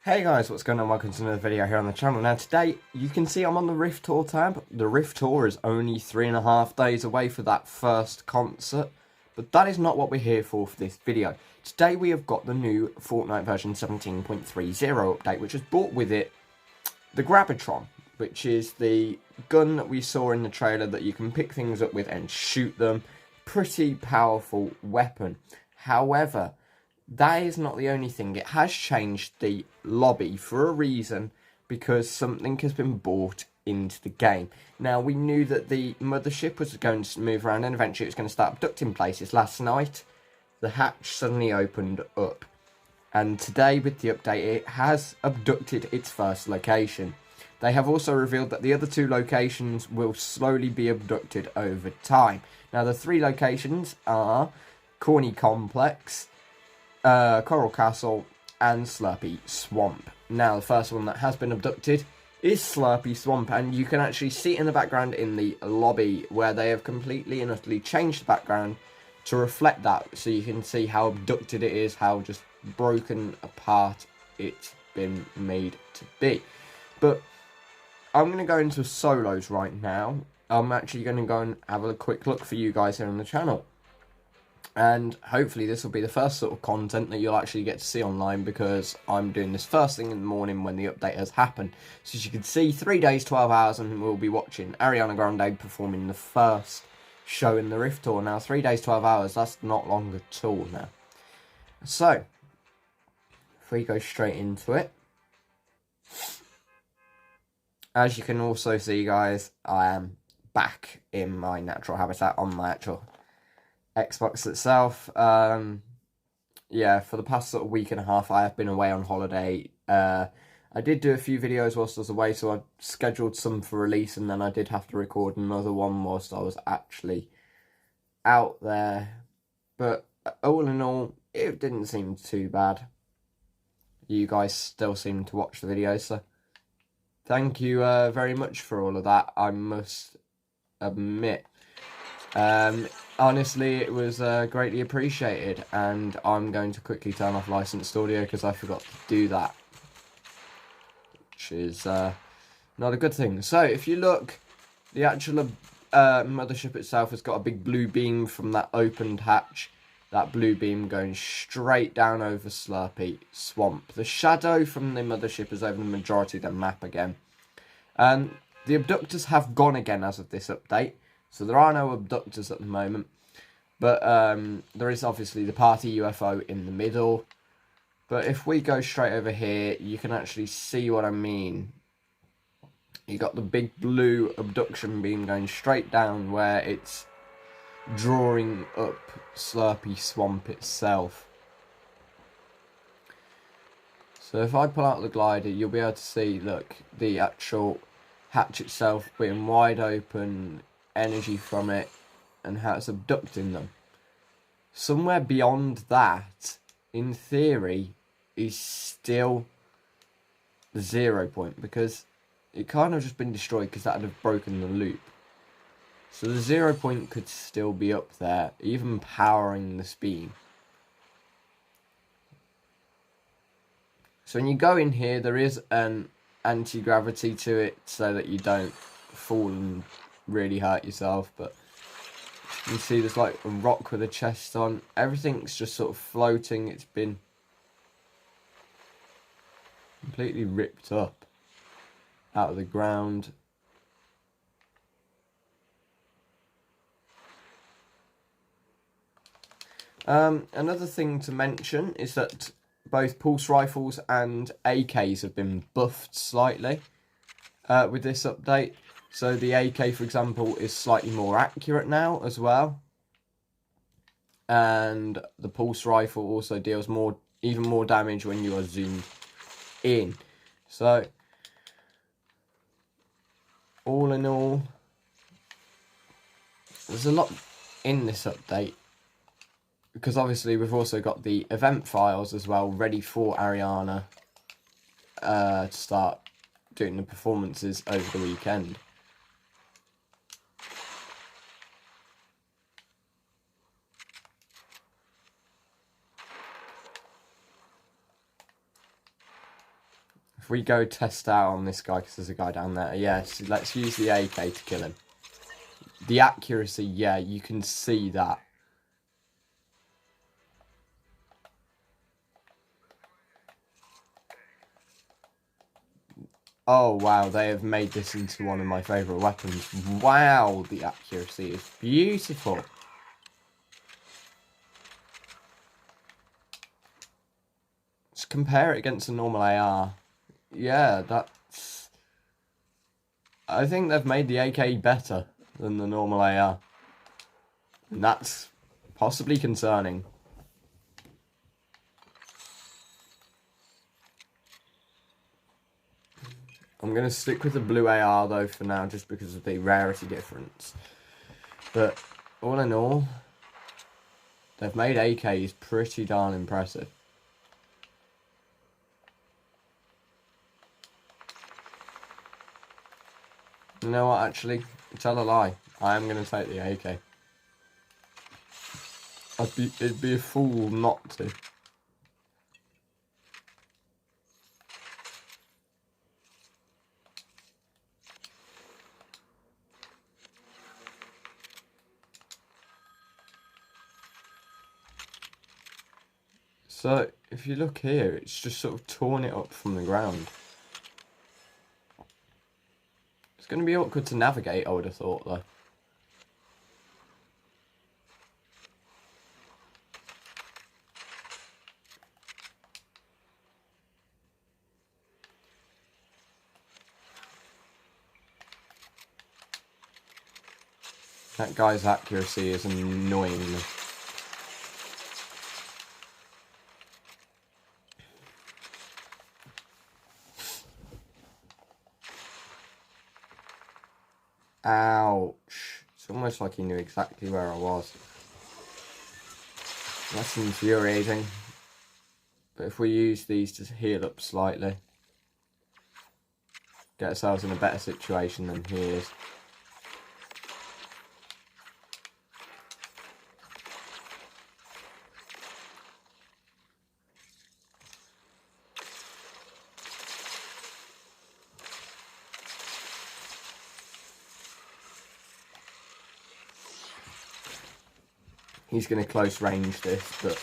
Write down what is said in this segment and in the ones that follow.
Hey guys, what's going on? Welcome to another video here on the channel. Now today, you can see I'm on the Rift Tour tab. The Rift Tour is only 3.5 days away for that first concert. But that is not what we're here for this video. Today we have got the new Fortnite version 17.30 update, which has brought with it the Grabitron, which is the gun that we saw in the trailer that you can pick things up with and shoot them. Pretty powerful weapon. However, that is not the only thing. It has changed the lobby for a reason, because something has been brought into the game. Now, we knew that the mothership was going to move around and eventually it was going to start abducting places. Last night, the hatch suddenly opened up. And today, with the update, it has abducted its first location. They have also revealed that the other two locations will slowly be abducted over time. Now, the three locations are Corny Complex, Coral Castle, and Slurpy Swamp. Now, the first one that has been abducted is Slurpy Swamp, and you can actually see it in the background in the lobby, where they have completely and utterly changed the background to reflect that, so you can see how abducted it is, how just broken apart it's been made to be. But I'm going to go into solos right now. I'm actually going to go and have a quick look for you guys here on the channel. And hopefully this will be the first sort of content that you'll actually get to see online, because I'm doing this first thing in the morning when the update has happened. So as you can see, 3 days, 12 hours, and we'll be watching Ariana Grande performing the first show in the Rift Tour. Now, 3 days, 12 hours, that's not long at all now. So, if we go straight into it. As you can also see, guys, I am back in my natural habitat on my actual Xbox itself. Yeah, for the past sort of week and a half, I have been away on holiday. I did do a few videos whilst I was away, so I scheduled some for release, and then I did have to record another one whilst I was actually out there. But all in all, it didn't seem too bad. You guys still seem to watch the videos, so thank you very much for all of that, I must admit. Honestly, it was greatly appreciated, and I'm going to quickly turn off licensed audio because I forgot to do that, which is not a good thing. So, if you look, the actual mothership itself has got a big blue beam from that opened hatch. That blue beam going straight down over Slurpy Swamp. The shadow from the mothership is over the majority of the map again. The abductors have gone again as of this update. So there are no abductors at the moment, but there is obviously the party UFO in the middle. But if we go straight over here, you can actually see what I mean. You got the big blue abduction beam going straight down where it's drawing up Slurpy Swamp itself. So if I pull out the glider, you'll be able to see, look, the actual hatch itself being wide open, energy from it, and how it's abducting them. Somewhere beyond that, in theory, is still the 0 point, because it can't have just been destroyed, because that would have broken the loop. So the 0 point could still be up there, even powering this beam. So when you go in here, there is an anti-gravity to it, so that you don't fall and really hurt yourself. But you can see there's like a rock with a chest on. Everything's just sort of floating. It's been completely ripped up out of the ground. Another thing to mention is that both pulse rifles and AKs have been buffed slightly with this update. So the AK, for example, is slightly more accurate now as well. And the pulse rifle also deals even more damage when you are zoomed in. So, all in all, there's a lot in this update. Because obviously we've also got the event files as well, ready for Ariana to start doing the performances over the weekend. If we go test out on this guy, because there's a guy down there. Yes, let's use the AK to kill him. The accuracy, yeah, you can see that. Oh, wow, they have made this into one of my favourite weapons. Wow, the accuracy is beautiful. Just compare it against a normal AR. Yeah, that's... I think they've made the AK better than the normal AR. And that's possibly concerning. I'm going to stick with the blue AR though for now, just because of the rarity difference. But all in all, they've made AKs pretty darn impressive. You know what, actually, tell a lie. I am going to take the AK. It'd be a fool not to. So, if you look here, it's just sort of torn it up from the ground. It's going to be awkward to navigate, I would have thought, though. That guy's accuracy is annoying me. Ouch. It's almost like he knew exactly where I was. That's infuriating. But if we use these to heal up slightly, get ourselves in a better situation than he is. He's going to close range this, but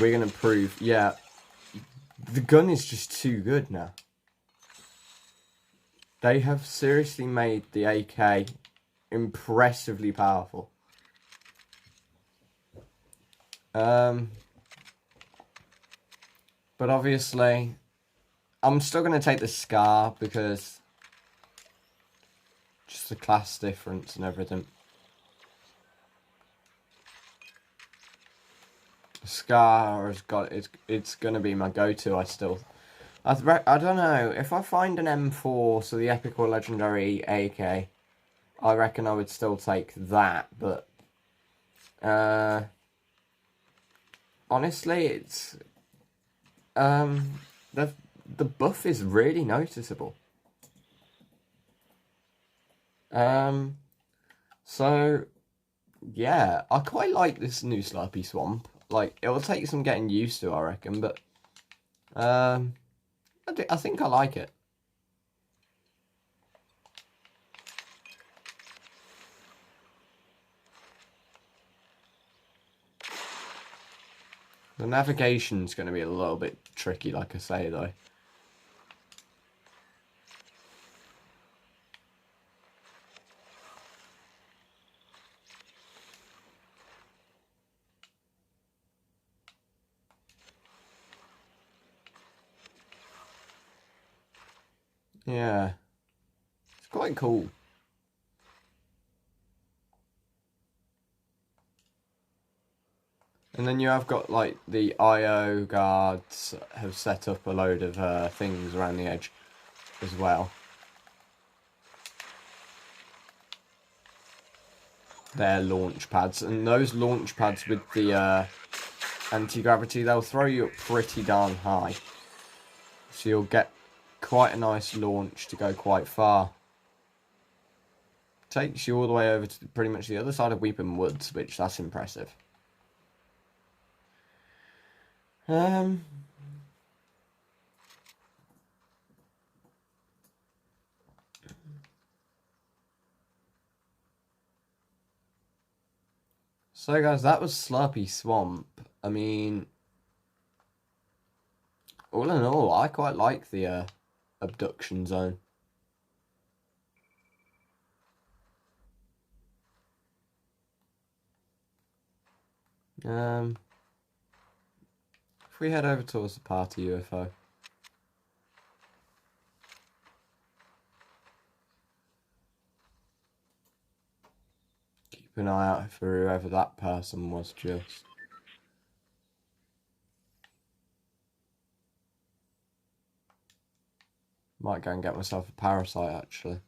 we're going to prove, yeah, the gun is just too good now. They have seriously made the AK impressively powerful. But obviously, I'm still going to take the SCAR because just the class difference and everything. SCAR has got it's gonna be my go-to. I don't know if I find an M4, so the epic or legendary AK, I reckon I would still take that. But honestly, it's the buff is really noticeable. So yeah, I quite like this new Slurpy Swamp. Like, it will take some getting used to, I reckon, but I think I like it. The navigation's going to be a little bit tricky, like I say, though. Yeah, it's quite cool. And then you have got, like, the IO guards have set up a load of things around the edge as well. They're launch pads, and those launch pads with the anti-gravity, they'll throw you up pretty darn high. So you'll get quite a nice launch to go quite far. Takes you all the way over to pretty much the other side of Weeping Woods, which that's impressive. So guys, that was Slurpy Swamp. I mean, all in all, I quite like the abduction zone. If we head over towards the party UFO. Keep an eye out for whoever that person was just. Might go and get myself a parasite actually.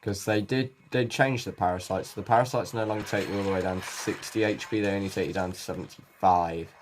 Because they changed the parasites. So the parasites no longer take you all the way down to 60 HP, they only take you down to 75.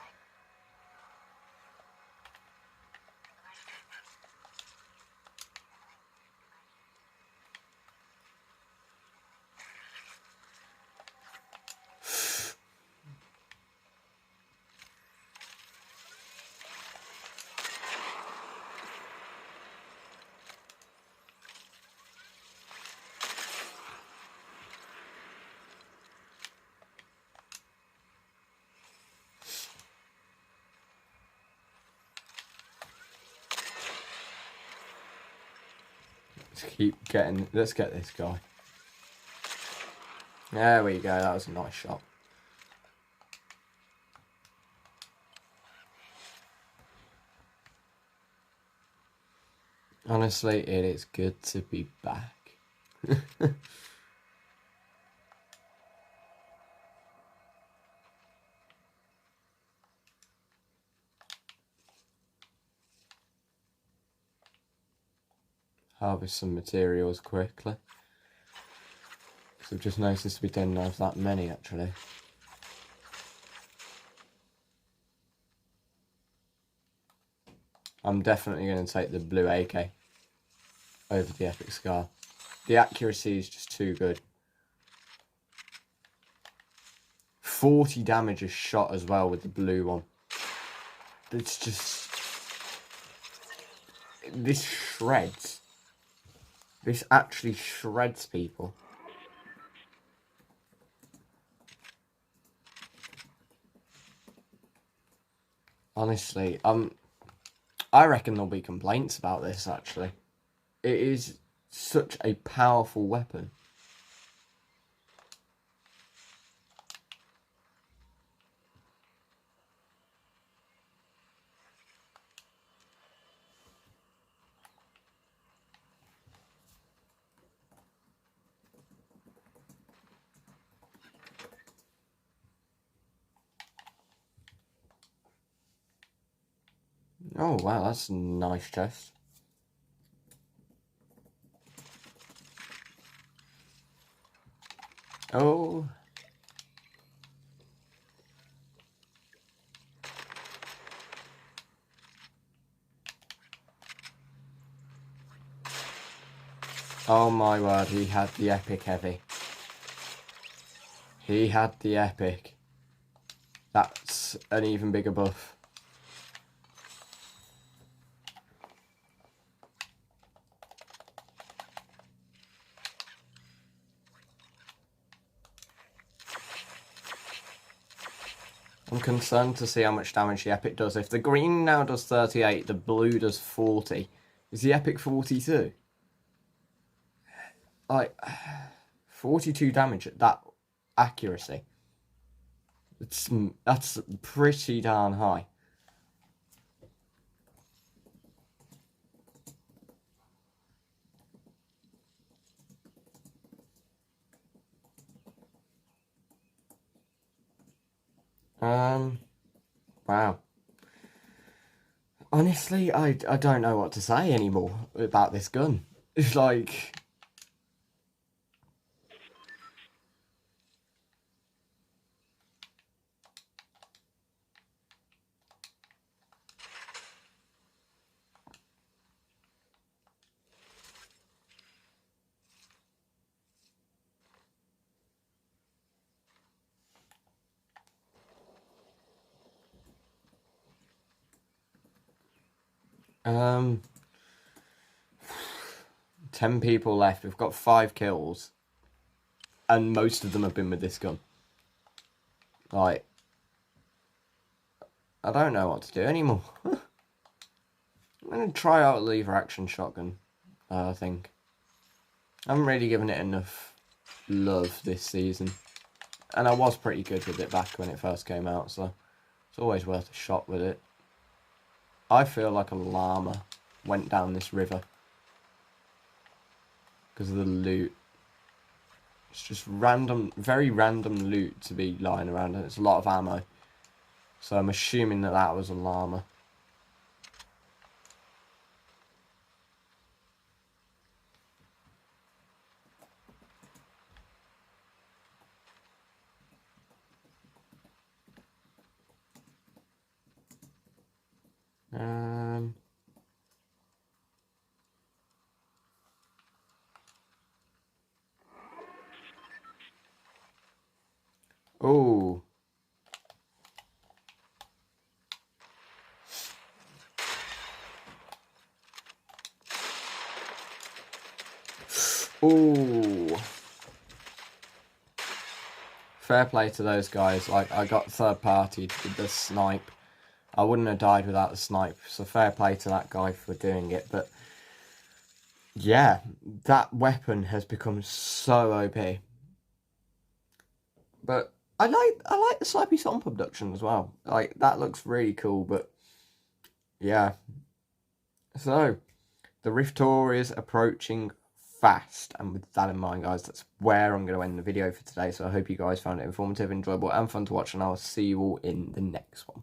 Let's get this guy. There we go, that was a nice shot. Honestly, it is good to be back. Harvest some materials quickly. Because I've just noticed we didn't have that many actually. I'm definitely going to take the blue AK over the epic scar. The accuracy is just too good. 40 damage a shot as well with the blue one. It's just... This shreds. This actually shreds people. Honestly, I reckon there'll be complaints about this actually. It is such a powerful weapon. Oh wow, that's a nice chest. Oh. Oh my word, he had the epic heavy. He had the epic. That's an even bigger buff. I'm concerned to see how much damage the epic does. If the green now does 38, the blue does 40. Is the epic 42? Like, 42 damage at that accuracy. That's pretty darn high. Wow. Honestly, I don't know what to say anymore about this gun. It's like... 10 people left. We've got 5 kills. And most of them have been with this gun. Like, I don't know what to do anymore. I'm going to try out a lever action shotgun, I think. I haven't really given it enough love this season. And I was pretty good with it back when it first came out, so it's always worth a shot with it. I feel like a llama went down this river because of the loot. It's just random, very random loot to be lying around, and it's a lot of ammo. So I'm assuming that that was a llama. Oh. Oh. Fair play to those guys. Like, I got third-partied with the snipe. I wouldn't have died without the snipe, so fair play to that guy for doing it. But yeah, that weapon has become so OP. But I like the Slurpy Swamp abduction as well. Like, that looks really cool. But yeah, so the Rift Tour is approaching fast, and with that in mind, guys, that's where I'm going to end the video for today. So I hope you guys found it informative, enjoyable, and fun to watch, and I'll see you all in the next one.